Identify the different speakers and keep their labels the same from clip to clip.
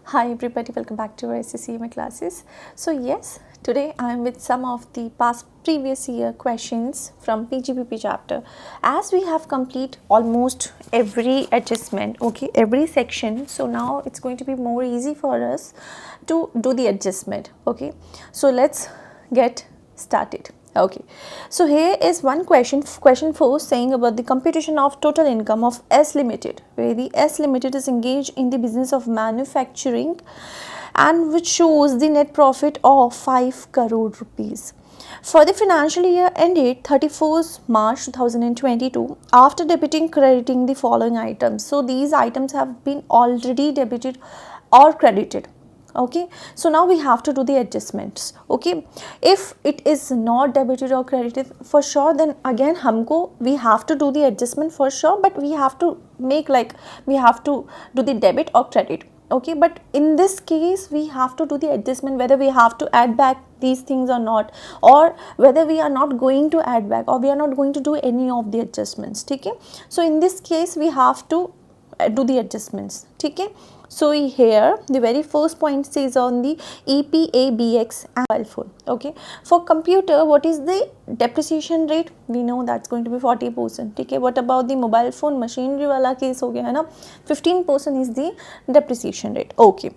Speaker 1: Hi everybody, welcome back to our SCCMA classes. So yes, today I am with some of the past previous year questions from PGBP chapter. As we have complete almost every adjustment, okay, every section, so now it's going to be more easy for us to do the adjustment, okay. So let's get started. Okay, so here is one question 4 saying about the computation of total income of S Limited, where the S Limited is engaged in the business of manufacturing and which shows the net profit of 5 crore rupees. For the financial year ended 31st March 2022, after debiting crediting the following items. So these items have been already debited or credited. Okay, so now we have to do the adjustments. Okay, if it is not debited or credited for sure, then again we have to do the adjustment for sure, but we have to make like we have to do the debit or credit. Okay, but in this case we have to do the adjustment whether we have to add back these things or not, or whether we are not going to add back or we are not going to do any of the adjustments. Okay, so in this case we have to do the adjustments. Okay, so here the very first point says on the EPABX and mobile phone. Okay, for computer what is the depreciation rate? We know that's going to be 40%. Okay, what about the mobile phone machinery wala case ho gaya hai na, 15% is the depreciation rate. Okay,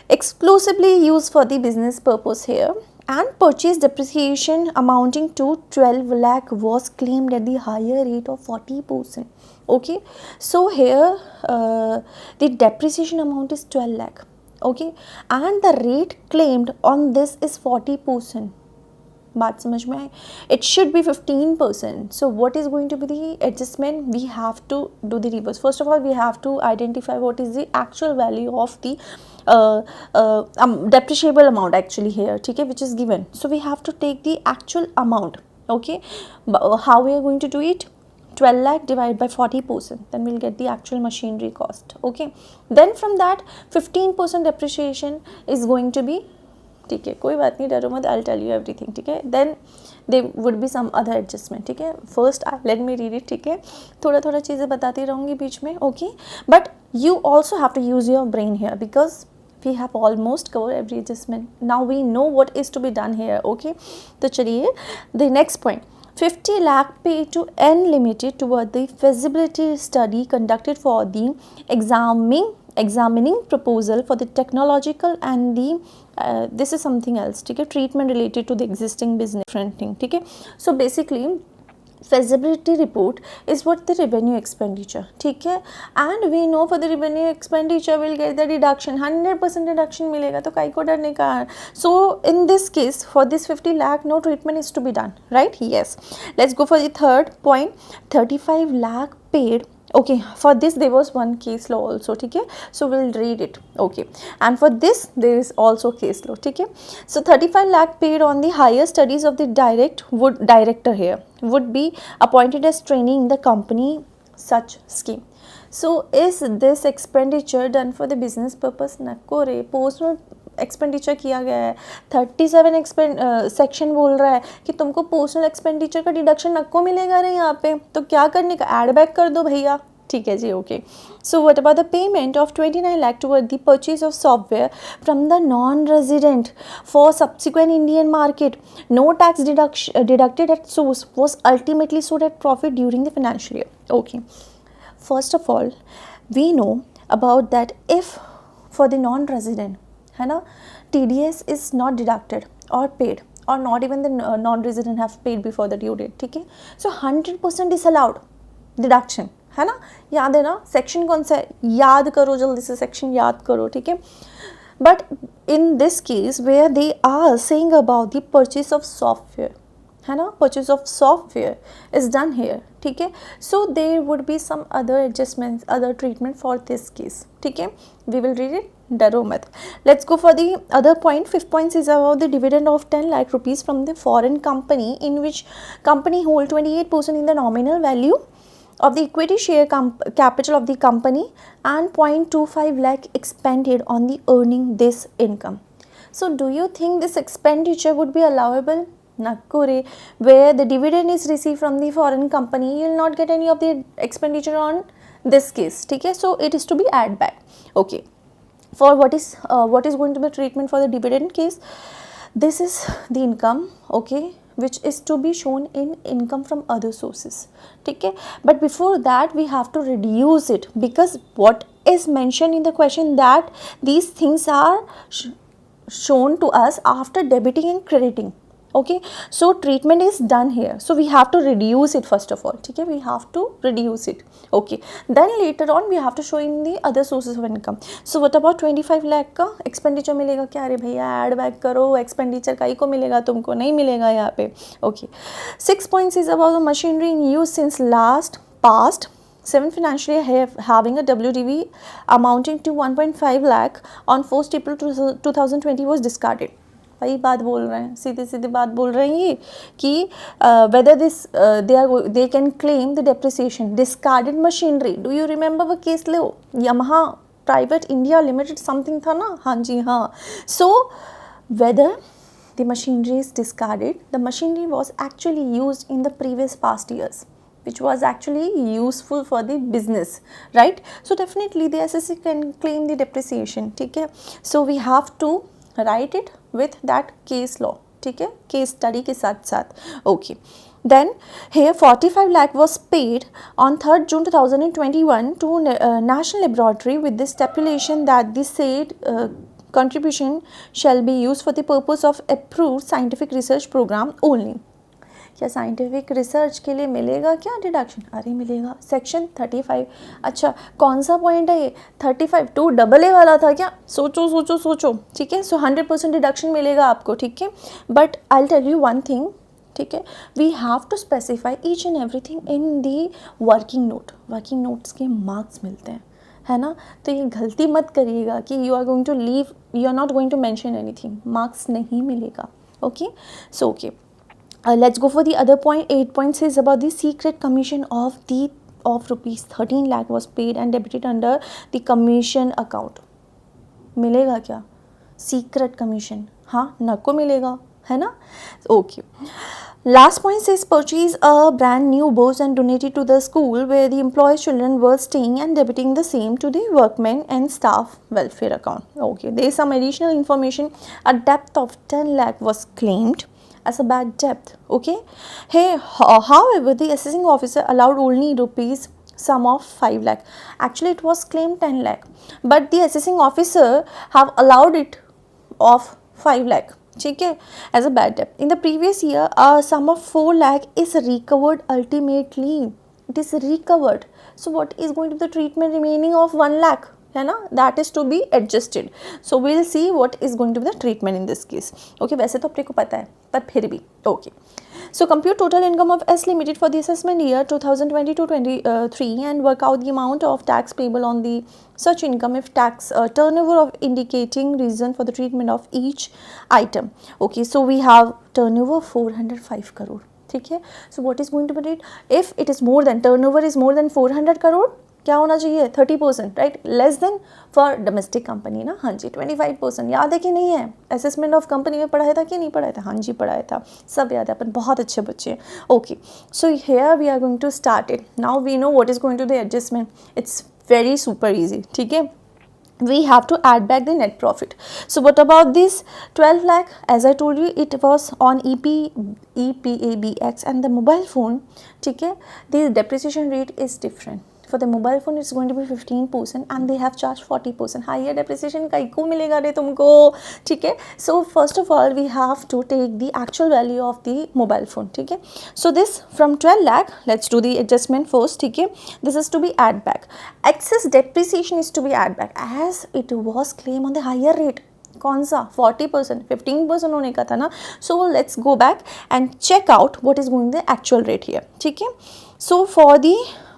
Speaker 1: exclusively used for the business purpose here, and purchase depreciation amounting to 12 lakh was claimed at the higher rate of 40%. Okay, so here the depreciation amount is 12 lakh. Okay, and the rate claimed on this is 40%. बात समझ में आए, it should be 15%. So what is going to be the adjustment? We have to do the reverse. First of all, we have to identify what is the actual value of the depreciable amount actually here, okay, which is given. So we have to take the actual amount. Okay, how we are going to do it? 12 lakh divided by 40%, then we'll get the actual machinery cost. Okay, then from that 15% depreciation is going to be, ठीक है, कोई बात नहीं, डरो मत, I'll tell you everything. ठीक है, then there would be some other adjustment. ठीक है, first let me read it. ठीक है, थोड़ा थोड़ा चीज़ें बताती रहूँगी बीच में. Okay, but you also have to use your brain here because we have almost covered every adjustment. Now we know what is to be done here. Okay, तो चलिए the next point. 50 lakh paid to N Limited toward the feasibility study conducted for the examining proposal for the technological and the this is something else. ठीक है, treatment related to the existing business different thing. ठीक है, so basically feasibility report is what the revenue expenditure. ठीक है, and we know for the revenue expenditure we'll get the deduction, 100% deduction मिलेगा, तो काई को डरने का. So in this case for this 50 lakh no treatment is to be done, right? Yes, let's go for the third point. 35 lakh paid. Okay, for this there was one case law also. ठीक है, so we'll read it. Okay, and for this there is also case law. ठीक है, so 35 lakh paid on the higher studies of the director here would be appointed as training in the company such scheme. So is this expenditure done for the business purpose? नको रे, personal expenditure किया गया है. 37 section बोल रहा है कि तुमको पर्सनल एक्सपेंडिचर का डिडक्शन नको मिलेगा रे यहाँ पे, तो क्या करने का, ऐड बैक कर दो भैया. ठीक है जी. Okay, so what about the payment of 29 lakh toward the purchase of software from the non resident for subsequent Indian market, no tax deducted at source, was ultimately sold at profit during the financial year. Okay, first of all we know about that if for the non resident है ना, TDS is not deducted or paid, or not even the non-resident have paid before the due date. ठीक है, so 100% disallowed deduction है ना. याद है ना section कौन सा है, याद करो जल्दी से, सेक्शन याद करो. ठीक है, but in this case where they are saying about the purchase of software है ना, purchase of software is done here. ठीक है, so there would be some other adjustments, other treatment for this case. ठीक है, we will read it, डरो मत. Let's go for the other point. Fifth point is about the dividend of 10 lakh rupees from the foreign company in which company hold 28% in the nominal value of the equity share capital of the company and 0.25 lakh expended on the earning this income. So do you think this expenditure would be allowable? Nakure, where the dividend is received from the foreign company, you will not get any of the expenditure on this case. ठीक है, so it is to be add back. Okay, For what is going to be treatment for the dividend case, this is the income, okay, which is to be shown in income from other sources, ठीक है. But before that we have to reduce it, because what is mentioned in the question that these things are shown to us after debiting and crediting, okay. So treatment is done here, so we have to reduce it first of all, ठीक है, we have to reduce it, okay. Then later on we have to show in the other sources of income. So what about 25 lakh का expenditure मिलेगा क्या? अरे भैया add back करो, expenditure का ही को मिलेगा, तुमको नहीं मिलेगा यहाँ पे, okay. 6 points is about the machinery in use since last past 7 financial year having a WDV amounting to 1.5 lakh on 1st April 2020 was discarded. वही बात बोल रहे हैं, सीधी सीधी बात बोल रहे हैं ये कि whether this they can claim the depreciation discarded machinery. Do you remember वो केस लो, Yamaha Private India Limited something था ना, हाँ जी हाँ. So whether the machinery is discarded, the machinery was actually used in the previous past years, which was actually useful for the business, right? So definitely the assessor can claim the depreciation, ठीक है. So we have to write it with that case law, ठीक है, case study के साथ साथ, okay. Then here 45 lakh was paid on 3rd June 2021 to National Laboratory with the stipulation that the said contribution shall be used for the purpose of approved scientific research program only. क्या scientific research के लिए मिलेगा क्या deduction? अरे मिलेगा, section 35. अच्छा कौन सा पॉइंट है ये? 35 2 AA वाला था क्या? सोचो सोचो सोचो, ठीक है. सो 100% डिडक्शन मिलेगा आपको, ठीक है. But I will tell you one thing, ठीक है, we have to specify each and everything in the working note. Working notes के मार्क्स मिलते हैं, है ना. तो ये गलती मत करिएगा कि you are going to leave, you are not going to mention anything, marks नहीं मिलेगा, okay. So okay, let's go for the other point. 8 points is about the secret commission of rupees 13 lakh was paid and debited under the commission account. मिलेगा क्या? Secret commission, हाँ नको मिलेगा, है ना. Okay. Last point says purchase a brand new bus and donate it to the school where the employees' children were staying and debiting the same to the workmen and staff welfare account. Okay. There is some additional information. A debt of 10 lakh was claimed as a bad debt, okay. Hey, however the assessing officer allowed only rupees sum of 5 lakh. Actually it was claimed 10 lakh, but the assessing officer have allowed it of 5 lakh, ठीक है, as a bad debt. In the previous year a sum of 4 lakh is recovered ultimately. It is recovered. So what is going to be the treatment remaining of 1 lakh, है ना, that is to be adjusted. So we'll see what is going to be the treatment in this case, okay. वैसे तो अपने को पता है पर फिर भी, okay. So compute total income of S Limited for the assessment year 2022-23 and work out the amount of tax payable on the such income if tax turnover of indicating reason for the treatment of each item, okay. So we have turnover 405 crore, ठीक है. So what is going to be it if it is more than, turnover is more than 400 crore, क्या होना चाहिए? 30%, right, less than for domestic company ना, हाँ जी. 25% याद है कि नहीं है? असेसमेंट ऑफ कंपनी में पढ़ाया था कि नहीं पढ़ाया था? हाँ जी पढ़ाया था, सब याद है, अपन बहुत अच्छे बच्चे हैं, okay. So here we are going to start it. Now we know what is going to the adjustment. It's very super easy, ठीक है. We have to add back the net profit. So what about this 12 lakh? As I told you, it was on EPABX and the mobile phone, ठीक है. The depreciation rate is different. For the mobile phone it's going to be 15% and they have charged 40%. Higher depreciation कहीं को मिलेगा रे तुमको, ठीक है. So first of all we have to take the actual value of the mobile phone, ठीक है. So this from 12 lakh, let's do the adjustment first, ठीक है. This is to be add back. Excess depreciation is to be add back as it was claimed on the higher rate. कौन सा? 40%, 15% होने का था ना. So let's go back and check out what is going the actual rate here, ठीक है. So for the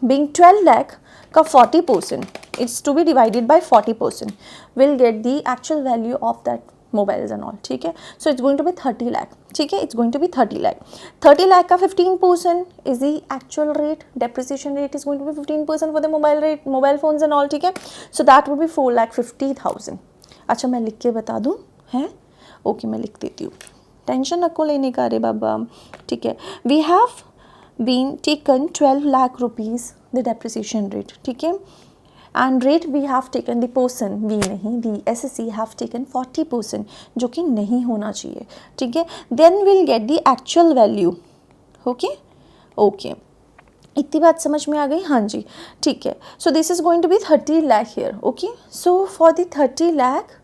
Speaker 1: being 12 lakh का 40%, it's to be divided by 40%, we'll get the actual value of that mobiles and all, ठीक है. So it's going to be 30 lakh, ठीक है. It's going to be 30 lakh. 30 lakh का 15% is the actual rate. Depreciation rate is going to be 15% for the mobile phones and all, ठीक है. So that would be 4,50,000. अच्छा मैं लिख के बता दूँ, हैं? ओके मैं लिख देती हूँ, टेंशन नको लेने का रे बाबा, ठीक है. We have been taken 12 lakh rupees the depreciation rate, ठीक है. and rate we have taken the person, we नहीं, the SSC have taken 40%, जो कि नहीं होना चाहिए, ठीक है. Then we'll get the actual value. Okay, okay. इतनी बात समझ में आ गई? हाँ जी, ठीक है. So this is going to be 30 lakh here. Okay, so for the 30 lakh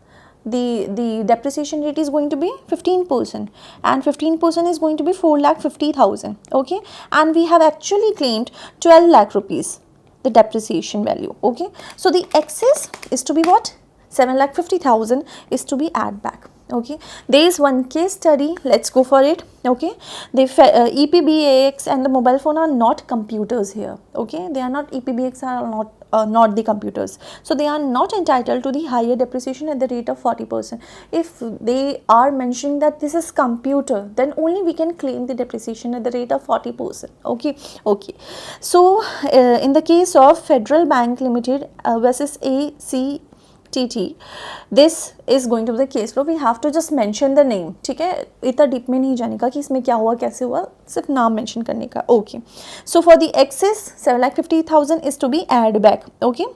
Speaker 1: the depreciation rate is going to be 15%, and 15% is going to be 4,50,000. Okay, and we have actually claimed 12 lakh rupees the depreciation value. Okay, so the excess is to be what? 7,50,000 is to be add back. Okay, there is one case study, let's go for it. Okay, the EPBX and the mobile phone are not computers here. Okay, they are not, EPBX are not the computers, so they are not entitled to the higher depreciation at the rate of 40%. If they are mentioning that this is computer, then only we can claim the depreciation at the rate of 40%. Okay, okay. So in the case of Federal Bank Limited versus ACTT, this is going to be the case flow. We have to just mention the name. ठीक है, इतना deep में नहीं जाने का कि इसमें क्या हुआ कैसे हुआ, सिर्फ नाम मेंशन करने का. Okay, so for the excess 7,50,000 is to be add back. Okay,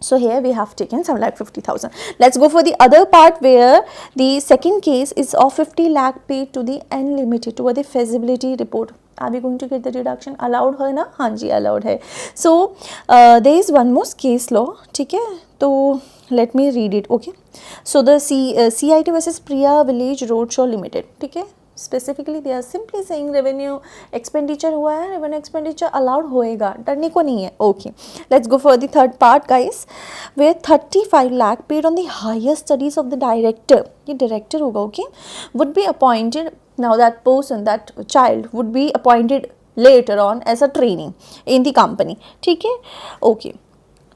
Speaker 1: so here we have taken 7,50,000. Let's go for the other part where the second case is of 50 lakh paid to the Unlimited toward the feasibility report. Are we going to get the deduction? Allowed है ना? हाँ जी, allowed है. So there is one more case law. ठीक है, तो let me read it. Okay, so the CIT versus Priya Village Roadshow Limited. ठीक है, specifically they are simply saying revenue expenditure हुआ है, रेवेन्यू एक्सपेंडिचर अलाउड होएगा, डरने को नहीं है. Okay, let's go for the third part guys, where 35 lakh paid on the higher studies of the director. ये डायरेक्टर होगा. Okay, would be appointed, now that person, that child would be appointed later on as a trainee in the company. ठीक है, okay.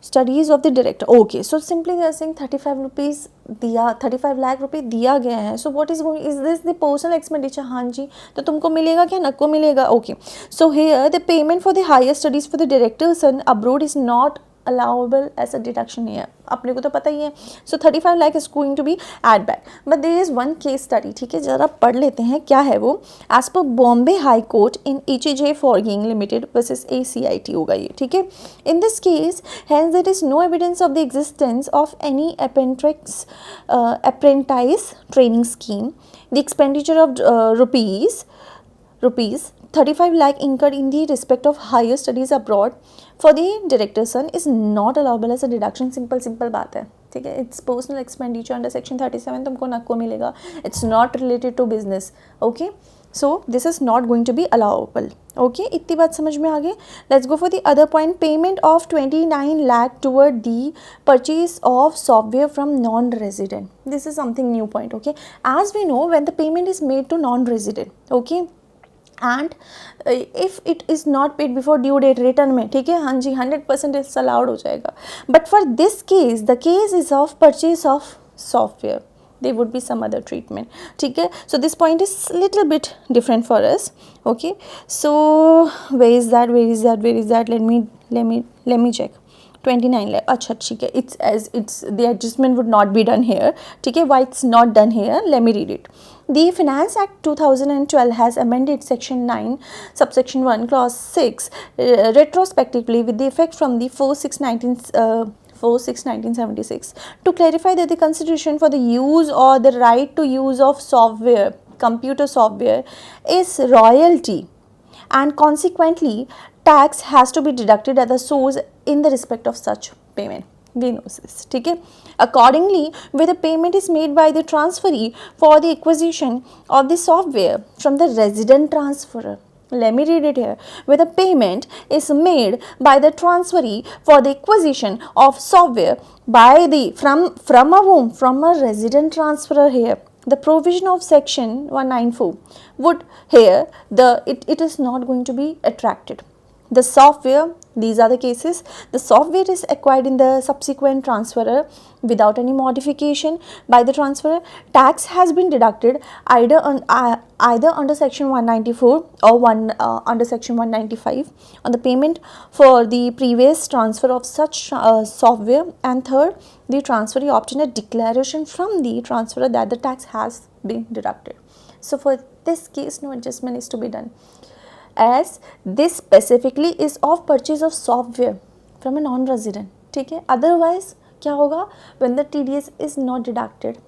Speaker 1: Studies of the director. Okay, so simply they are saying 35 rupees दिया, 35 लाख रुपये दिया गया है. So what is going, is this the personal expenditure? हाँ जी, तो तुमको मिलेगा क्या? नको मिलेगा. Okay, so here the payment for the higher studies for the director son abroad is not allowable as a deduction here. अपने को तो पता ही है. So 35 lakh is going to be add back. But there is one case study. ठीक है, जरा पढ़ लेते हैं क्या है वो. As per Bombay high court in ECJ forging limited versus ACIT होगा ये. ठीक है, in this case hence there is no evidence of the existence of any apprentice training scheme. The expenditure of rupees 35 lakh incurred in the respect of higher studies abroad for the director son is not allowable as a deduction. Simple बात है. ठीक है, it's personal expenditure under section 37, तुमको नको मिलेगा. It's not related to business. Okay, so this is not going to be allowable. Okay, इतनी बात समझ में आ गई. Let's go for the other point. Payment of 29 lakh toward the purchase of software from non resident. This is something new point. Okay, as we know when the payment is made to non resident, okay, and if it is not paid before due date return में, ठीक है, हाँ जी, 100% it's allowed हो जाएगा. But for this case the case is of purchase of software, there would be some other treatment. ठीक है, so this point is little bit different for us. Okay, so where is that? Let me check. 29 lakh. अच्छा, ठीक है, it's the adjustment would not be done here. ठीक है, why it's not done here? Let me read it. The Finance Act 2012 has amended Section 9, subsection 1, clause 6 retrospectively with the effect from the 4/6/1976 to clarify that the consideration for the use or the right to use of software, computer software, is royalty, and consequently tax has to be deducted at the source in the respect of such payment. We know this. ठीक है, accordingly where the payment is made by the transferee for the acquisition of the software from the resident transferor. Let me read it here. Where the payment is made by the transferee for the acquisition of software by the from a whom? From a resident transferor here. The provision of section 194 would here it is not going to be attracted. The software, these are the cases, the software is acquired in the subsequent transferor without any modification by the transferor. Tax has been deducted either under section 194 or under section 195 on the payment for the previous transfer of such software. And third, the transferee obtained a declaration from the transferor that the tax has been deducted. So for this case, no adjustment is to be done, as this specifically is of purchase of software from a non-resident. ठीक है. Otherwise क्या होगा, when the TDS is not deducted,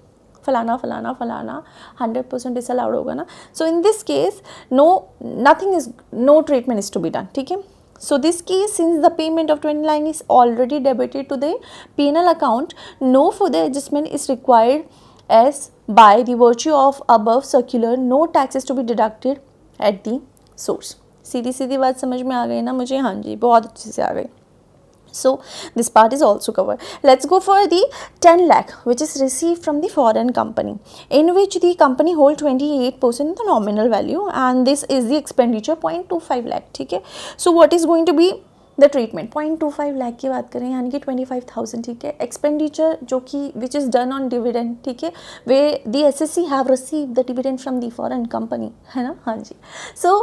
Speaker 1: फलाना फलाना फलाना 100% disallowed होगा ना. So in this case no treatment is to be done. ठीक है. So this case, since the payment of 20 lakh is already debited to the penal account, no further adjustment is required, as by the virtue of above circular no tax is to be deducted at the source. सीधी सीधी बात समझ में आ गई ना मुझे? हाँ जी, बहुत अच्छे से आ गई. So this part is also covered. Let's go for the 10 lakh which is received from the foreign company, in which the company hold 28% the nominal value, and this is the expenditure 0.25 lakh. ठीक है. So what is going to be the treatment? 0.25 lakh की बात करें यानी कि 25,000. ठीक है. Expenditure जो कि which is done on dividend. ठीक है. where the SSC have received the dividend from the foreign company, है ना? हाँ जी. So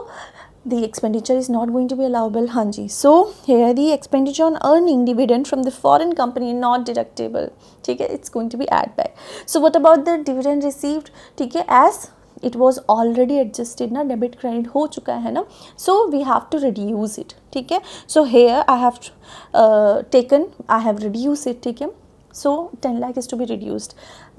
Speaker 1: the expenditure is not going to be allowable. हाँ जी. So here the expenditure on earning dividend from the foreign company not deductible. ठीक है. It's going to be add back. So what about the dividend received? ठीक है. As it was already adjusted ना, debit credit हो चुका है ना, so we have to reduce it. ठीक है. So here I have I have reduced it. ठीक है. So 10 lakh is to be reduced,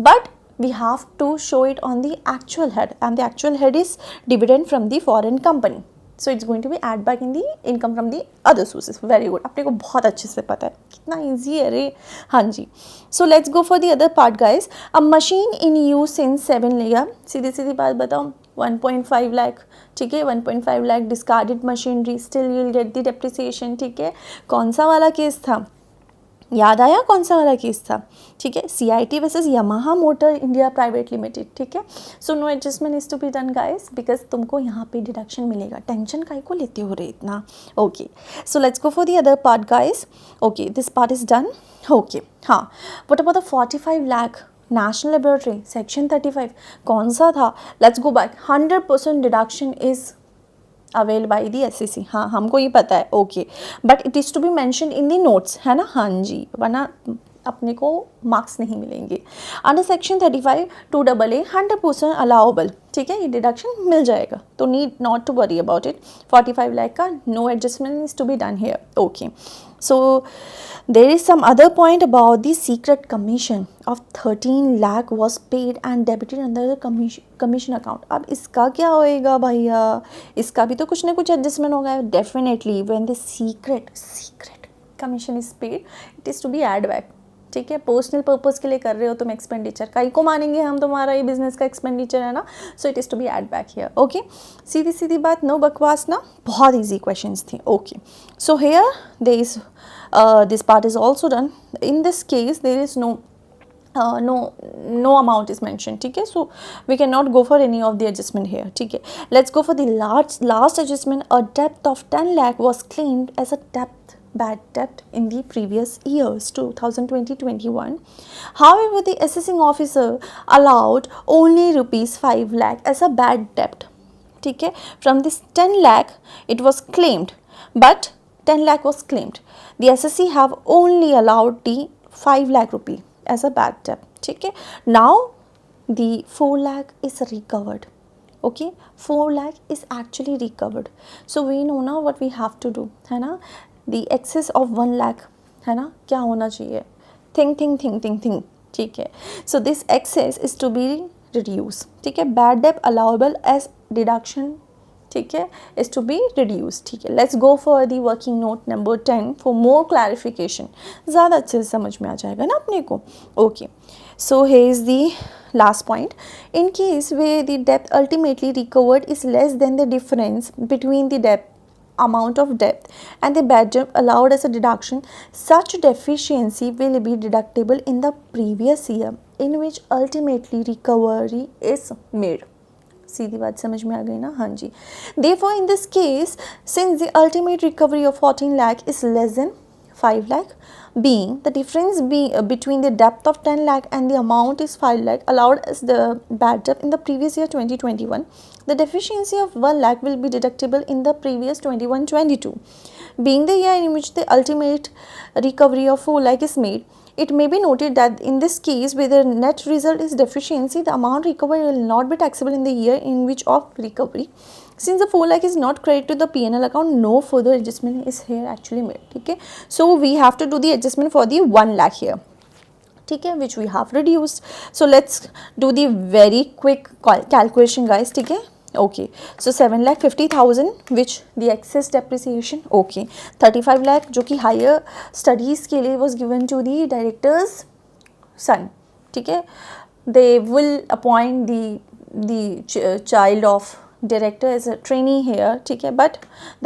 Speaker 1: but we have to show it on the actual head, and the actual head is dividend from the foreign company. So it's going to be add back in the income from the other sources. Very good. अपने को बहुत अच्छे से पता है, कितना easy है रे. हाँ जी. So let's go for the other part guys. A machine in use since 7 years. सीधी सीधी बात बताओ. 1.5 lakh. ठीक है. 1.5 lakh discarded machinery. Still you'll get the depreciation. ठीक है. कौन सा वाला केस था? याद आया कौन सा वाला केस था? ठीक है. CIT versus Yamaha Motor India Private Limited. ठीक है. So no adjustment is to be done guys, because तुमको यहाँ पे डिडक्शन मिलेगा. टेंशन काहे को लेते हो रे इतना? Okay. So let's go for the other part guys. Okay, this part is done. Okay. हाँ, what about the 45 lakh national laboratory section 35 कौन सा था? Let's go back. 100% deduction is avail by the SSC. हाँ, हमको ये पता है. Okay, but it is to be mention in the notes, है ना? हाँ जी, वरना अपने को मार्क्स नहीं मिलेंगे. Under section 35 2AA 100% allowable. ठीक है. ये डिडक्शन मिल जाएगा, तो need not to worry about it. 45 lakh का no adjustment is to be done here. Okay. So there is some other point about the secret commission of 13 lakh was paid and debited under the commission account. अब इसका क्या होएगा भैया? इसका भी तो कुछ ना कुछ एडजस्टमेंट होगा. Definitely when the secret commission is paid, it is to be add back. ठीक है. पर्सनल पर्पस के लिए कर रहे हो तुम एक्सपेंडिचर, कहीं को मानेंगे हम तुम्हारा ये बिजनेस का एक्सपेंडिचर है ना. So it is to be add back here. Okay. सीधी सीधी बात, नो बकवास ना. बहुत ईजी क्वेश्चंस थी. Okay. So here there is this part is also done. In this case there is no amount is mentioned. ठीक है. So we cannot go for any of the adjustment here. ठीक है. Let's go for the last adjustment. A debt of 10 lakh was claimed as a bad debt in the previous years 2020-21. However, the assessing officer allowed only rupees 5 lakh as a bad debt. ठीक है. From this 10 lakh it was claimed, but 10 lakh was claimed. The SSC have only allowed the 5 lakh rupee as a bad debt. ठीक है. Now the 4 lakh is recovered. Okay, 4 lakh is actually recovered. So we know now what we have to do, है ना? The excess of 1 lakh, है ना? क्या होना चाहिए? Think. ठीक है. So this excess is to be reduced. ठीक है. Bad debt allowable as deduction, ठीक है, is to be reduced. ठीक है. Let's go for the working note number 10 for more clarification. ज़्यादा अच्छे से समझ में आ जाएगा ना अपने को. Okay. So here is the last point. In case where the debt ultimately recovered is less than the difference between the debt amount of debt and the bad debt allowed as a deduction, such deficiency will be deductible in the previous year in which ultimately recovery is made. सीधी बात समझ में आ गई ना? हाँ जी. Therefore, in this case, since the ultimate recovery of 14 lakh is less than 5 lakh, being the difference between the debt of 10 lakh and the amount is 5 lakh allowed as the bad debt in the previous year 2021, the deficiency of 1 lakh will be deductible in the previous 21-22. Being the year in which the ultimate recovery of 4 lakh is made, it may be noted that in this case where the net result is deficiency, the amount recovered will not be taxable in the year in which of recovery. since the 4 lakh is not credited to the P&L account, no further adjustment is here actually made. ठीक है, so we have to do the adjustment for the 1 lakh here, ठीक है, which we have reduced. So let's do the very quick calculation guys, ठीक है. Okay, so 7,50,000 which the excess depreciation. Okay, 35 lakh जो कि higher studies के लिए was given to the director's son, ठीक है. They will appoint the child of director as a trainee here, ठीक है, but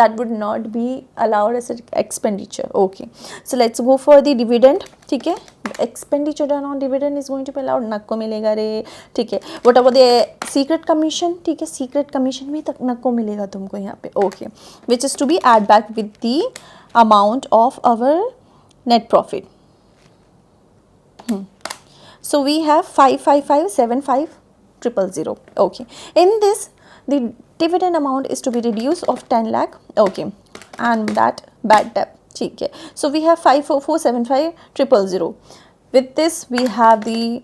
Speaker 1: that would not be allowed as an expenditure. Okay, so let's go for the dividend, ठीक है. Expenditure done on dividend is going to be allowed, नको मिलेगा रे, ठीक है. What about the secret commission, ठीक है, secret commission भी तक नको मिलेगा तुमको यहाँ पे. Okay, which is to be add back with the amount of our net profit. So we have 555,75,000. Okay, in this the dividend amount is to be reduced of 10 lakh. Okay, and that bad debt, ठीक है. So we have 544,75,000. With this we have the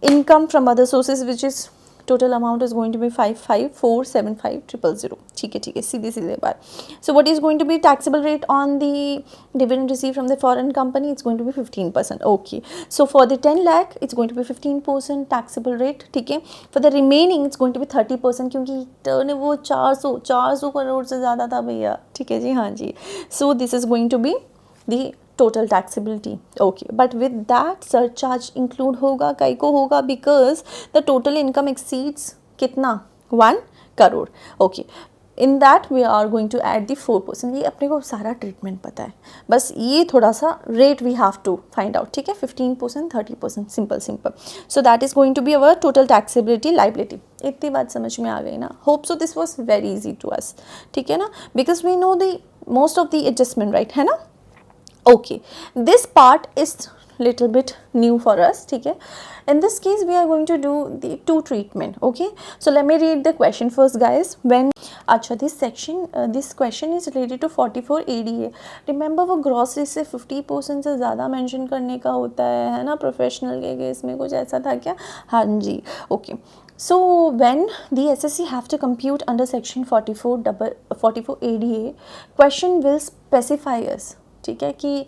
Speaker 1: income from other sources which is total amount is going to be 554,75,000. ठीक है, ठीक है, सीधी सीधे बात. So what is going to be taxable rate on the dividend received from the foreign company? It's going to be 15%. Okay, so for the 10 lakh it's going to be 15% taxable rate, ठीक है. For the remaining it's going to be 30% क्योंकि turn वो 400 करोड़ से ज़्यादा था भैया, ठीक है जी, हाँ जी. So this is going to be the total taxability. Okay, but with that surcharge include होगा, काई को होगा, because the total income exceeds कितना 1 crore. Okay, in that we are going to add the 4%. ये अपने को सारा ट्रीटमेंट पता है, बस ये थोड़ा सा rate we have to find out, ठीक है. 15%, 30%, simple. So that is going to be our total taxability liability. इतनी बात समझ में आ गई ना. Hope so this was very easy to us, ठीक है ना, because we know the most of the adjustment, right, है ना. Okay, this part is little bit new for us, ठीक है. In this case we are going to do the two treatment. Okay, so let me read the question first guys. When अच्छा this section this question is related to 44 ADA. Remember वो grocery से 50% से ज़्यादा mention करने का होता है ना, प्रोफेशनल के केस में कुछ ऐसा था क्या, हाँ जी. Okay, so when the SSC have to compute under section 44 ADA, question will specify us, ठीक है, कि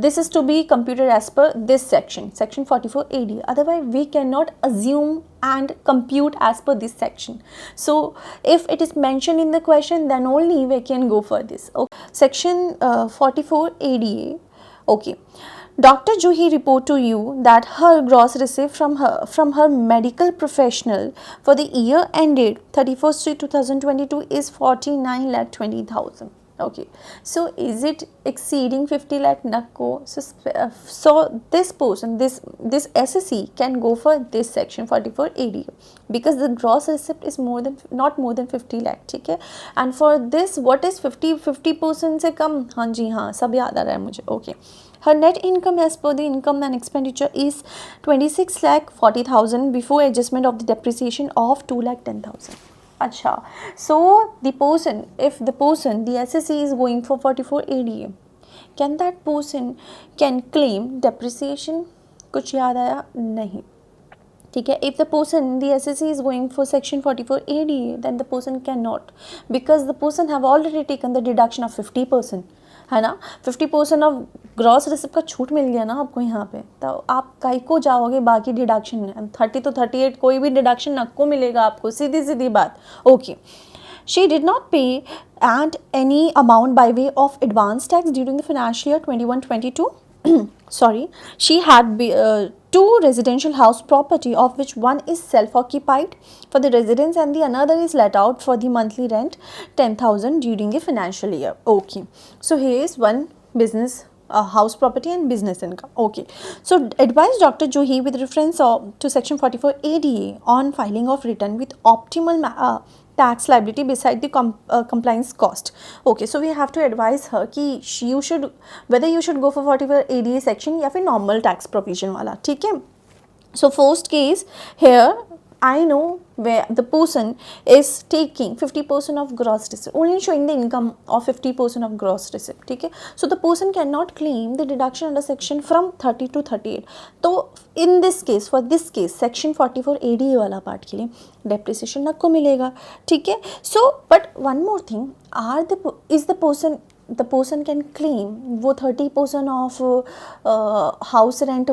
Speaker 1: this is to be computed as per this section 44 AD. Otherwise we cannot assume and compute as per this section. So if it is mentioned in the question, then only we can go for this. Okay. Section 44 ADA. Okay, Dr. Juhi report to you that her gross receipt from her medical professional for the year ended 31st 2022 is 49,20,000. Okay, so is it exceeding 50 lakh? Nakko. So this person, this SSC can go for this section 44 AD because the gross receipt is not more than 50 lakh, ठीक है. And for this what is 50% से कम, हाँ जी हाँ, सब याद आ रहा है मुझे. Okay, her net income as per the income and expenditure is 26,40,000 before adjustment of the depreciation of 2,10,000. अच्छा, so the person, if the person, the SSC is going for 44 ADA, can that person can claim depreciation? कुछ याद आया नहीं, ठीक है. If the person, the SSC is going for section 44 ADA, then the person cannot, because the person have already taken the deduction of 50%, है ना. 50% of gross receipt का छूट मिल गया ना आपको यहाँ पे, तो आप काहे को जाओगे बाकी डिडक्शन में. 30 to 38 कोई भी डिडक्शन आपको मिलेगा आपको, सीधी सीधी बात. Okay, she did not pay and any amount by way of advance tax during the financial year 21-22. Sorry, she had two residential house property of which one is self-occupied for the residents and the another is let out for the monthly rent 10,000 during the financial year. Okay, so here is one business house property and business income. Okay, so advise Dr. Juhi with reference to section 44 ADA on filing of return with optimal tax liability beside the compliance cost. Okay, so we have to advise her कि you should, whether you should go for 44 ADA section या फिर normal tax provision वाला, ठीक है. So first case here I know where the person is taking 50% of gross receipt, only showing the income of 50% of gross receipt, ठीक है. So the person cannot claim the deduction under section from 30 to 38. तो in this case, for this case, section 44 ADA वाला part के लिए depreciation नको मिलेगा, ठीक है. So but one more thing, is the person can claim वो 30% of house rent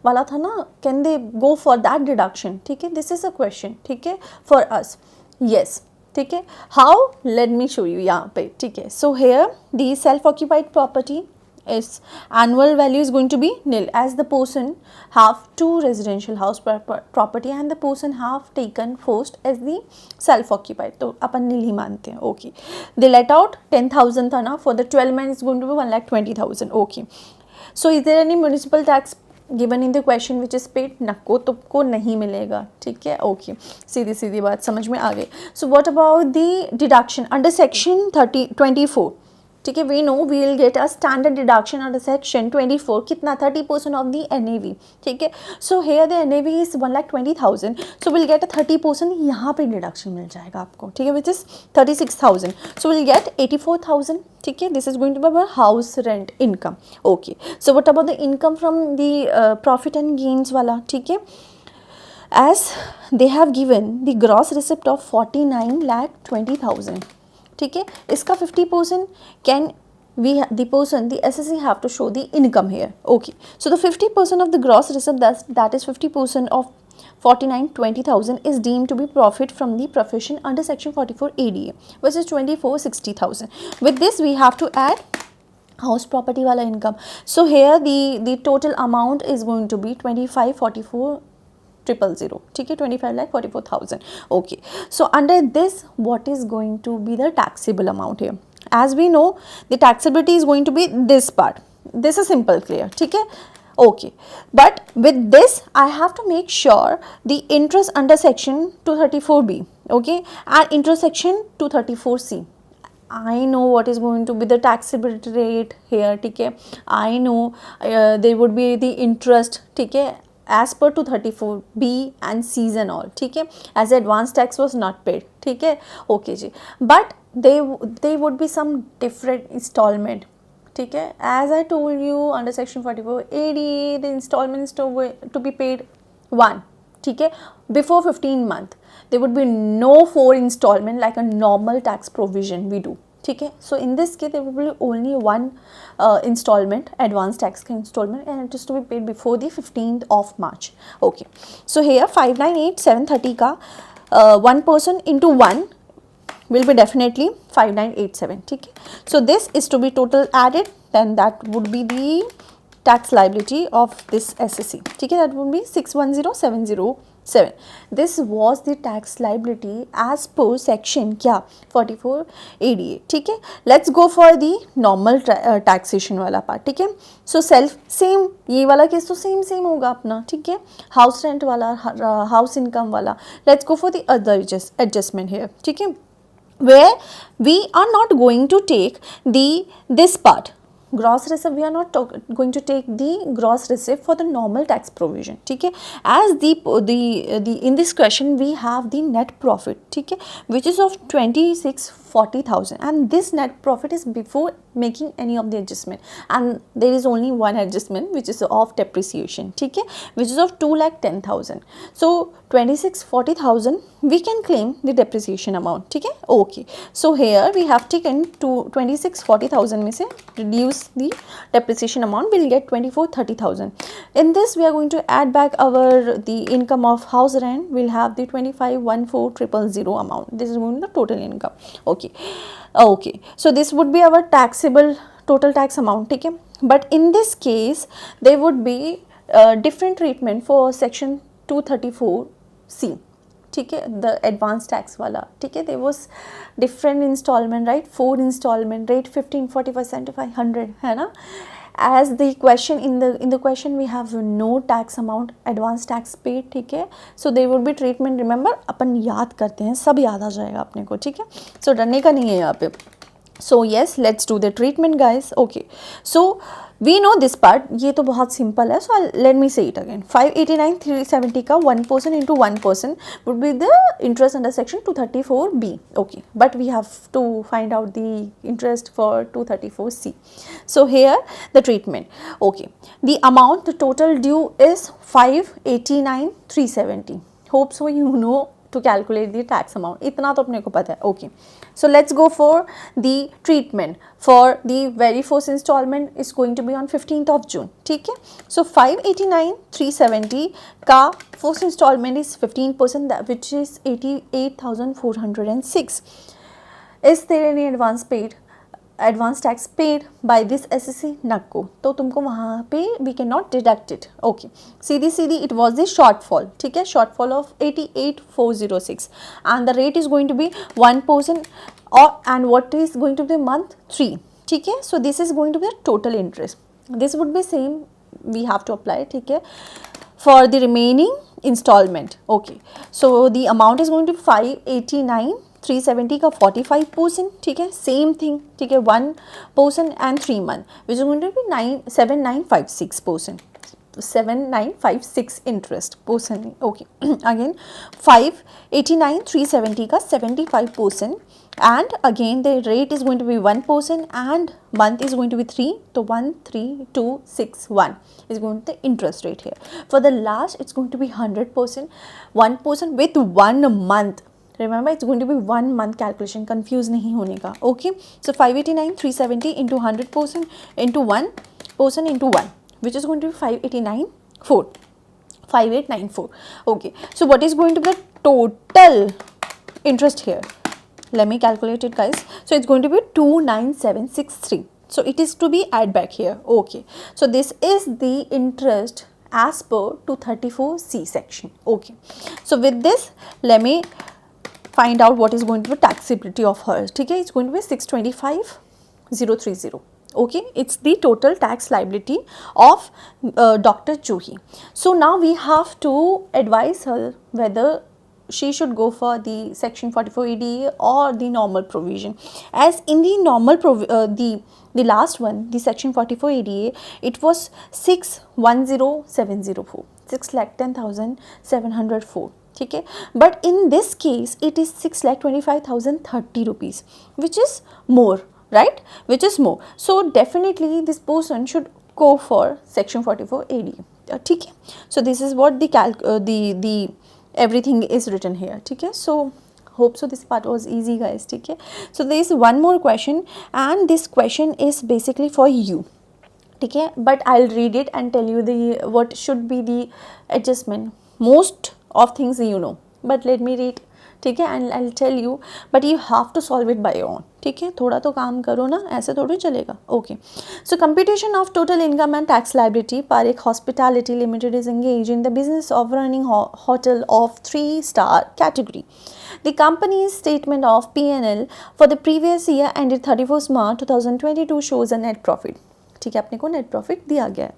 Speaker 1: वाला था ना, can they go for that deduction, ठीक है. दिस इज अ क्वेश्चन, ठीक है, फॉर अस. यस, ठीक है. How, let me show you यहाँ पे, ठीक है. सो here the self occupied property is annual value is going to be nil, as the person have 2 residential house property and the person have taken first as the self occupied, तो अपन nil ही मानते हैं. Okay, they let out 10,000 था ना, for the 12 months is going to be 1,20,000. Okay, so is there any municipal tax given in the question which is paid? नको, तुमको नहीं मिलेगा, ठीक है. ओके, सीधी सीधी बात समझ में आ गई. So what about the deduction under section 24, ठीक है. We know we will get a standard deduction under section 24, कितना, 30% ऑफ द NAV, ठीक है. सो here the NAV is 1,20,000, so will get a 30% यहाँ पे डिडक्शन मिल जाएगा आपको, ठीक है, which is 36,000. So will get 84,000, ठीक है. This is going to be our house rent income. Okay, so what about the income from the profit and gains वाला, ठीक है. As they have given the gross receipt of 49,20,000, ठीक है. इसका 50% can we the person, the assessee have to show the income here. Okay, so the 50% of the gross receipt, that is 50% of 49,20,000 is deemed to be profit from the profession under section 44 ADA, which is 24,60,000. With this we have to add house property wala income. So here the total amount is going to be 25,44,000, ठीक है, 25,44,000. Okay, so under this what is going to be the taxable amount here? As we know, the taxability is going to be this part. This is simple, clear, ठीक है. Okay, but with this I have to make sure the interest under section 234B, okay, and interest section 234C. I know what is going to be the taxability rate here, ठीक है. I know there would be the interest, ठीक है, as per 234B and C's and all, ठीक है, as advance tax was not paid, ठीक है. Okay ji, but they would be some different installment, ठीक है. As I told you, under section 44 ADA the installment is to be paid 1, ठीक है, before 15 month. There would be no 4 installment like a normal tax provision we do, ठीक है. So in this case there will be only 1 installment, advance tax installment, and it is to be paid before the 15th of March. Okay, so here 598,730 का 1% into 1 will be definitely 5,987, ठीक है. So this is to be total added, then that would be the tax liability of this SSC, ठीक है, that would be 610,707. This was the tax liability as per section क्या 44 ADA, ठीक है. Let's go for the normal taxation वाला part, ठीक है. So self same, ये वाला केस तो सेम होगा अपना, ठीक है. हाउस रेंट वाला, हाउस इनकम वाला. Let's go for the other adjustment here, ठीक है, where we are not going to take this part. Gross receipt, we are not going to take the gross receipt for the normal tax provision, ठीक है. As the in this question we have the net profit, ठीक है, which is of 26,40,000, and this net profit is before making any of the adjustment, and there is only one adjustment which is of depreciation, ठीक है, which is of 2,10,000. So 26,40,000 we can claim the depreciation amount, ठीक है. Okay, so here we have taken to 26,40,000 में से reduce the depreciation amount, we'll get 24,30,000. In this we are going to add back the income of house rent. We'll have the 25,14,000 amount. This is going to be the total income. Okay, okay, so this would be our taxable total tax amount, ठीक है. But in this case there would be different treatment for section 234C, ठीक है, the advance tax वाला, ठीक है. There was different installment, right, 4 installment, rate 15, 45, 75, 100, है ना. As the question in the question we have no tax amount, advance tax paid, ठीक है. So there would be treatment, remember अपन याद करते हैं, सब याद आ जाएगा अपने को, ठीक है. So डरने का नहीं है यहाँ पे. So yes, let's do the treatment guys. Okay, so we know this part, ये तो बहुत सिंपल है, सो लेट मी से इट अगेन. 589,370 का 1% into 1% would be the interest under section 234B. Okay, but we have to find out the interest for 234C. So here the treatment. Okay, the amount, the total due is 589,370. Hope so you know to calculate the tax amount. इतना तो अपने को पता है. Okay, so let's go for the treatment. For the very first installment is going to be on 15th of June. ठीक है. So 589,370 का first installment is 15%, that which is 88,406. Is there any advance paid? Advance tax paid by this SSC नक्को, तो तुमको वहाँ पे we can not deduct it. Okay, सीधी सीधी इट वॉज द शॉर्टफॉल. ठीक है, shortfall of 88,406 and the rate is going to be 1% और and what is going to be month 3. ठीक है, so this is going to be total interest. This would be same we have to apply. ठीक है, for the remaining instalment. Okay, so the amount is going to be 589,370 का 45%. ठीक है, same thing. ठीक है, 1% and 3 month which is going to be 7956%. 7956 interest percent. Okay, again 589,370 का 75% and again the rate is going to be 1% and month is going to be 3, so 13261 is going to be the interest rate here. For the last it's going to be 100%, 1% with 1 month. Remember, it's going to be 1 month calculation, confuse नहीं होने का. Okay, so 589,370 into 100% into 1% into 1, which is going to be 5894. Okay, so what is going to be the total interest here? Let me calculate it, guys. So it's going to be 29763. So it is to be add back here. Okay, so this is the interest as per 234C section. Okay, so with this let me find out what is going to be taxability of hers. ठीक है, it's going to be 625,030. Okay, it's the total tax liability of Dr. Juhi. So now we have to advise her whether she should go for the section 44ADA or the normal provision. As in the normal the last one, the section 44ADA, it was 610,704, 6,10,704. ठीक है, but in this case it is 6,25,030 rupees, which is more, right? Which is more. So definitely this person should go for section 44AD. ठीक है, so this is what the everything is written here. ठीक है, so hope so this part was easy, guys. ठीक है, so there is one more question and this question is basically for you. ठीक है, but I'll read it and tell you the what should be the adjustment. Most of things you know, but let me read. ठीक है, and I'll tell you, but you have to solve it by your own. ठीक है, थोड़ा तो काम करो ना, ऐसे थोड़ी चलेगा. Okay, so computation of total income and tax liability. Parekh Hospitality Limited is engaged in the business of running hotel of 3-star category. The company's statement of P&L for the previous year ended 31st March 2022 shows a net profit. ठीक है, अपने को net profit दिया गया है.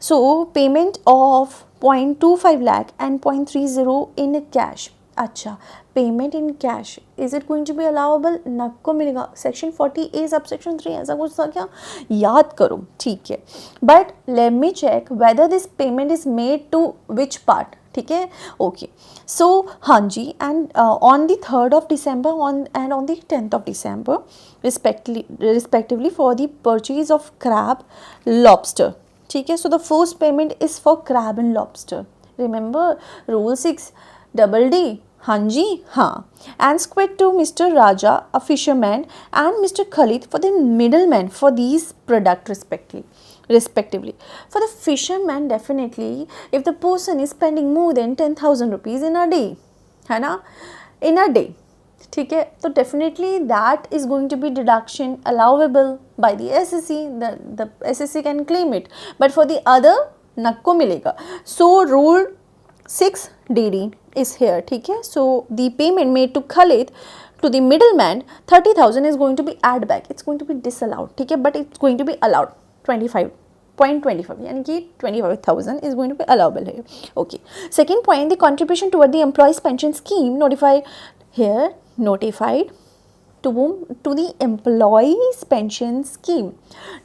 Speaker 1: So payment of 0.25 lakh and 0.30 in cash. अच्छा, payment in cash, is it going to be allowable? नक्को मिलेगा. सेक्शन 40A सब सेक्शन 3 ऐसा कुछ था क्या? याद करो. ठीक है, but let me check whether this payment is made to which part. ठीक है, ओके, सो हाँ जी, and on the 3rd of December and on the 10th of December respectively for the purchase of crab, lobster. ठीक है, so the first payment is for crab and lobster. Remember rule 6DD. हाँ जी, हाँ. And squid to Mr. Raja, a fisherman, and Mr. Khalid for the middleman for these product respectively. For the fisherman, definitely if the person is spending more than 10,000 rupees in a day, है ना, in a day, ठीक है, तो definitely that is going to be deduction allowable by the SSC. The SSC can claim it, but for the other नक्को मिलेगा. So rule 6DD is here. ठीक है, so the payment made to Khalid to the middleman 30,000 is going to be add back. It's going to be disallowed. ठीक है, but it's going to be allowed 25.25, यानी कि 25,000 is going to be allowable here. Okay, second point, the contribution toward the employees pension scheme notified to whom? To the employees pension scheme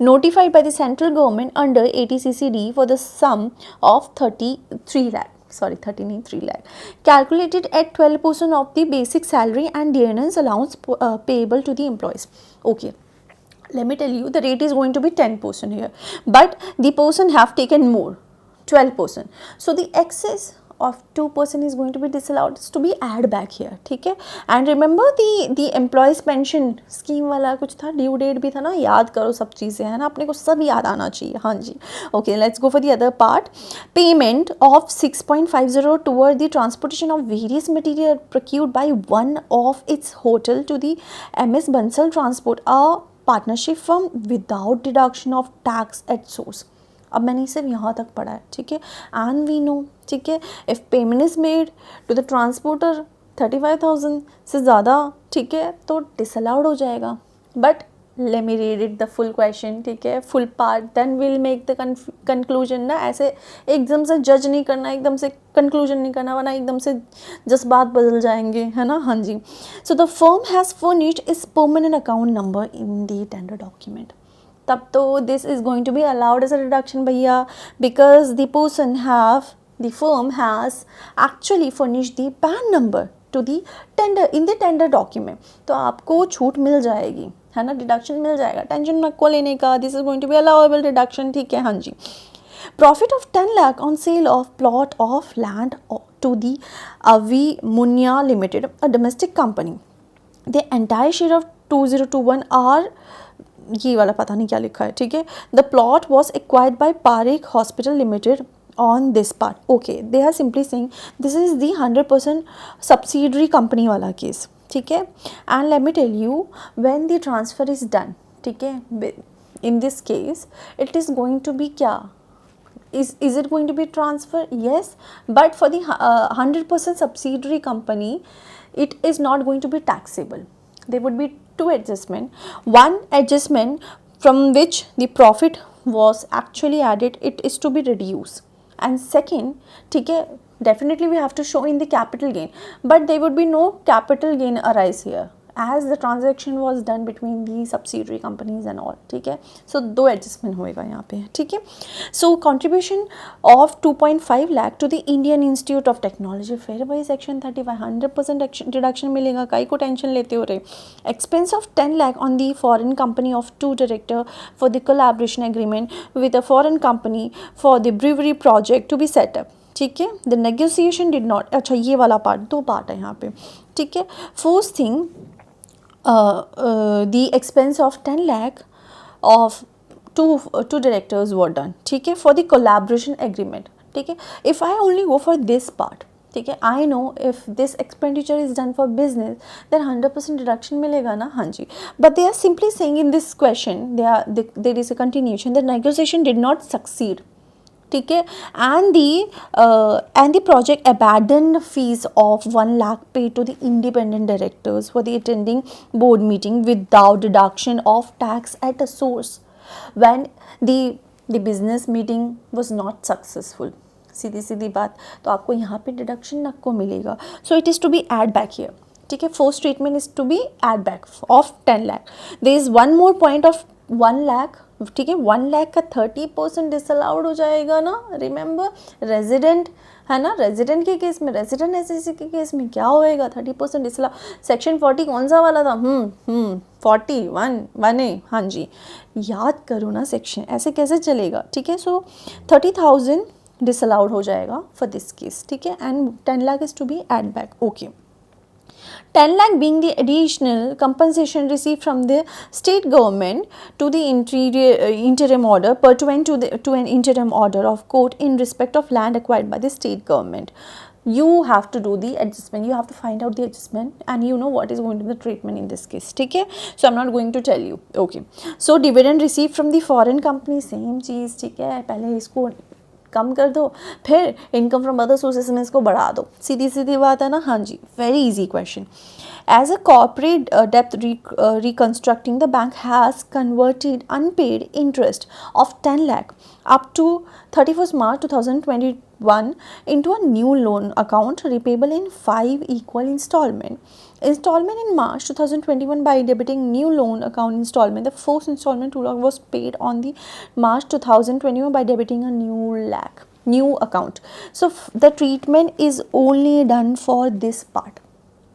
Speaker 1: notified by the central government under 80 CCD for the sum of 33 lakh, sorry 33 lakh, calculated at 12% of the basic salary and dearness allowance payable to the employees. Okay, let me tell you, the rate is going to be 10% here, but the person have taken more, 12%. So the excess of 2% is going to be disallowed, is to be add back here, ठीक है. And remember the employees pension scheme वाला कुछ था, due date भी था ना, याद करो सब चीज़ें, है ना, अपने को सब याद आना चाहिए. हाँ जी. Okay, let's go for the other part. Payment of 6.50 toward the transportation of various material procured by one of its hotel to the MS Bansal Transport, a partnership firm, without deduction of tax at source. अब मैंने सिर्फ यहाँ तक पढ़ा है, ठीक है. And we know, ठीक है, if payment is made to the transporter 35,000 से ज़्यादा, ठीक है, तो डिसअलाउड हो जाएगा. But let me read it the full question, ठीक है, full part, then will make the conclusion ना. ऐसे एकदम से जज नहीं करना, एकदम से कंक्लूजन नहीं करना, वरना एकदम से जज्बात बदल जाएंगे, है ना. हाँ जी. So the firm has furnished is permanent account number in the tender document. तब तो this is going to be allowed as a deduction भैया, because the firm has actually furnish the PAN number to the tender in the tender document. तो आपको छूट मिल जाएगी, है ना, deduction मिल जाएगा, टेंशन नको लेने का. This is going to be allowable deduction, ठीक है. हाँ जी. Profit of 10 lakh on sale of plot of land to the अवी मुनिया limited, a domestic company. The entire share of 2021 are, ये वाला पता नहीं क्या लिखा है, ठीक है. The plot was acquired by Parekh hospital limited on this part. Okay, they are simply saying this is the 100% subsidiary company वाला केस, ठीक है. And let me tell you, when the transfer is done, ठीक है, in this case it is going to be क्या, is it going to be transfer? Yes, but for the 100% subsidiary company it is not going to be taxable. There would be two adjustment. One adjustment from which the profit was actually added, it is to be reduced, and second, ठीक है, definitely we have to show in the capital gain, but there would be no capital gain arise here as the transaction was done between the subsidiary companies and all, ठीक है. So दो adjustment होएगा यहाँ पे, ठीक है. So contribution of 2.5 lakh to the Indian Institute of Technology, फिर वही section 35 100% डिडक्शन मिलेगा, काई को टेंशन लेते हो रहे. Expense of 10 lakh on the foreign company of two director for the collaboration agreement with a foreign company for the brewery project to be set up, ठीक है. The negotiation did not, अच्छा ये वाला part, दो part है यहाँ पे, ठीक है. First thing, the expense of 10 lakh of two directors were done, ठीक है, for the collaboration agreement, ठीक है. If I only go for this part, ठीक है, I know if this expenditure is done for business then 100% deduction मिलेगा ना. हाँ जी. But they are simply saying in this question, there is a continuation, the negotiation did not succeed, ठीक है, and the project abandoned fees of 1 lakh paid to the independent directors for the attending board meeting without deduction of tax at a source when the business meeting was not successful. सीधी सीधी बात, तो आपको यहाँ पे deduction नको मिलेगा. So it is to be add back here, ठीक है. First treatment is to be add back of 10 lakh. There is one more point of 1 lakh, ठीक है. 1 lakh का 30% डिसअलाउड हो जाएगा ना. रिमेंबर, रेजिडेंट है ना, रेजिडेंट के केस में, रेजिडेंट एसएससी के केस में क्या होएगा, 30% डिसअलाउ. सेक्शन 40 कौन सा वाला था, 41 हाँ जी, याद करो ना सेक्शन, ऐसे कैसे चलेगा, ठीक है. सो 30,000 डिसअलाउड हो जाएगा फॉर दिस केस, ठीक है. And 10 lakh is to be add back. Okay, 10 lakh being the additional compensation received from the state government to the interim order pursuant to an interim order of court in respect of land acquired by the state government. You have to do the adjustment, you have to find out the adjustment, and you know what is going to be the treatment in this case, ठीक है. So I'm not going to tell you. Okay, so dividend received from the foreign company, same चीज़, ठीक है. पहले इसको कम कर दो, फिर income from other sources में इसको बढ़ा दो, सीधी सीधी बात है ना. हाँ जी, very easy question. As a corporate depth reconstructing, the bank has converted unpaid interest of 10 lakh up to 31st March one into a new loan account repayable in 5 equal installment in March 2021 by debiting new loan account installment. The first installment 2 lakh was paid on the March 2021 by debiting a new account. So the treatment is only done for this part.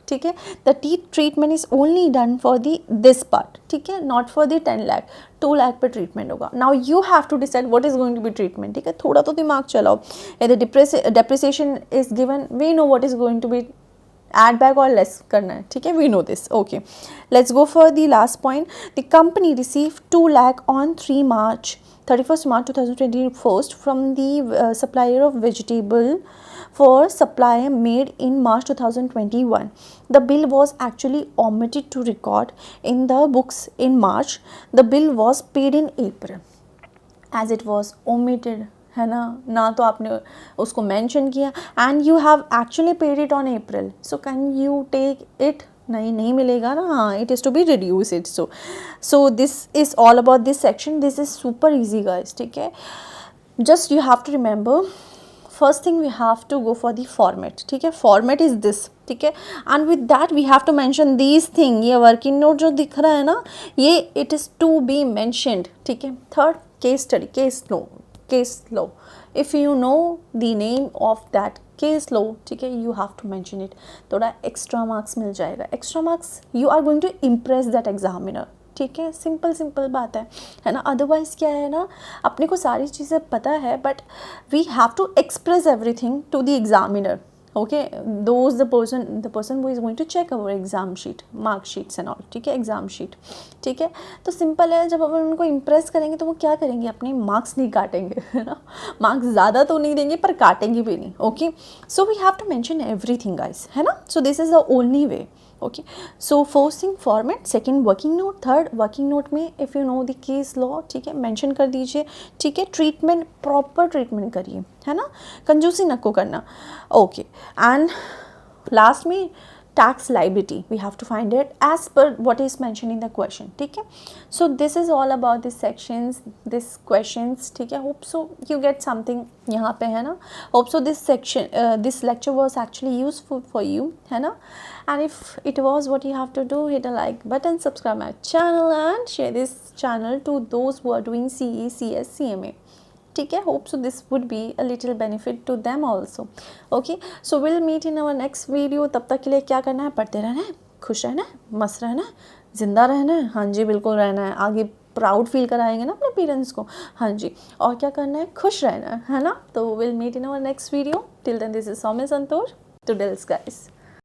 Speaker 1: ठीक है, the treatment is only done for the this part. ठीक है, not for the 10 lakh. 2 lakh पे treatment होगा. Now you have to decide what is going to be treatment. ठीक है, थोड़ा तो दिमाग चलाओ. यदि depreciation is given, we know what is going to be add back और लेस करना है. ठीक है, we know this. Okay, let's go for the last point. The company receive 2 lakh on 31st March 2021 from the supplier of vegetable for supply made in March 2021. The bill was actually omitted to record in the books in March. The bill was paid in April. As it was omitted, है ना तो आपने उसको mention किया, and you have actually paid it on April. So can you take it? नहीं मिलेगा ना. हाँ, it is to be reduced it. So this is all about this section. This is super easy guys. ठीक है, just you have to remember, first thing we have to go for the format. ठीक है, format is this. ठीक है, and with that we have to mention these thing. ये working note जो दिख रहा है ना, ये it is to be mentioned. ठीक है, third case study, case law. If you know the name of that case law, ठीक है, you have to mention it. थोड़ा extra marks मिल जाएगा. Extra marks you are going to impress that examiner. ठीक है, simple बात है ना. Otherwise क्या है ना, अपने को सारी चीज़ें पता है, but we have to express everything to the examiner. Okay, those the person who is going to check our exam sheet, mark sheets and all. ठीक है, एग्जाम शीट. ठीक है, तो सिंपल है, जब अपन उनको इम्प्रेस करेंगे तो वो क्या करेंगे, अपने मार्क्स नहीं काटेंगे, है ना. मार्क्स ज़्यादा तो नहीं देंगे पर काटेंगे भी नहीं. Okay, so we have to mention everything guys, है ना. So this is the only way. Okay, so first thing format, second working note, third working note में if you know the case law, ठीक है, mention कर दीजिए. ठीक है, treatment, proper treatment करिए, है ना, कंजूसी नको करना. ओके, एंड लास्ट में tax liability, we have to find it as per what is mentioned in the question. ठीक है, so this is all about this sections, this questions. ठीक है, hope so you get something यहाँ पे, है ना. hope so this section this lecture was actually useful for you, है ना. and if it was, what you have to do, hit a like button, subscribe my channel and share this channel to those who are doing CE, CS, CMA. ठीक है, hope so this would be a little benefit to them also. Okay, so we'll meet in our next video. तब तक के लिए क्या करना है, पढ़ते रहना है, खुश रहना है, मस्त रहना है, जिंदा रहना है. हाँ जी, बिल्कुल रहना है. आगे प्राउड फील कराएंगे ना अपने पेरेंट्स को. हाँ जी, और क्या करना है, खुश रहना है ना. तो we'll meet in our next video. Till then, this is Saumya Santosh. To Dills guys.